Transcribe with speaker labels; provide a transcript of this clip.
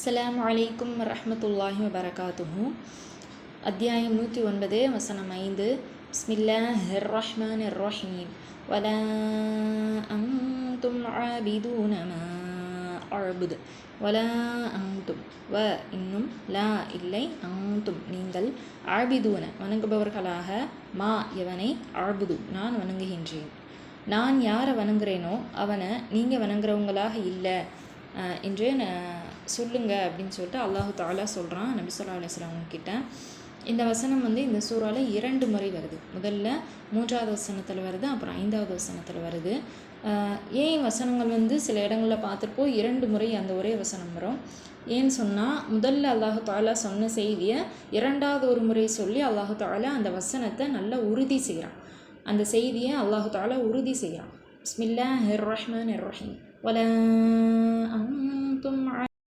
Speaker 1: அஸ்ஸலாமு அலைக்கும் வரஹ்மத்துல்லாஹி வபரகாத்துஹு. அத்தியாயம் 109 வசனம் 5. பிஸ்மில்லாஹிர் ரஹ்மானிர் ரஹீம். வலா அன்தும் ஆபிதூன மா அஅ்புது. வலா அன்தும் வ இன்னும் லா இல்லை, அன்தும் நீங்கள், ஆபிதூன வணங்குபவர்களாக, மா எவனை, அஅ்புது நான் வணங்குகின்றேன், நான் யாரை வணங்குறேனோ அவனை நீங்கள் வணங்குறவங்களாக இல்லை என்று சொல்லுங்க அப்படின்னு சொல்லிட்டு அல்லாஹு தாலா சொல்கிறான் நபி ஸல்லல்லாஹு அலைஹி வஸல்லம் கிட்ட. இந்த வசனம் இந்த சூறாவில் 2 முறை வருது. முதல்ல 3வது வசனத்தில் வருது, அப்புறம் 5வது வசனத்தில் வருது. ஏன் வசனங்கள் சில இடங்களில் பார்த்துருப்போம் 2 முறை அந்த ஒரே வசனம் வரும். ஏன்னு சொன்னால், முதல்ல அல்லாஹு தாலா சொன்ன செய்தியை 2வது ஒரு முறை சொல்லி அல்லாஹு தாலா அந்த வசனத்தை நல்லா உறுதி செய்கிறான். அந்த செய்தியை அல்லாஹு தாலா உறுதி செய்கிறான். பிஸ்மில்லாஹிர் ரஹ்மானிர் ரஹீம். வலா அன்தும்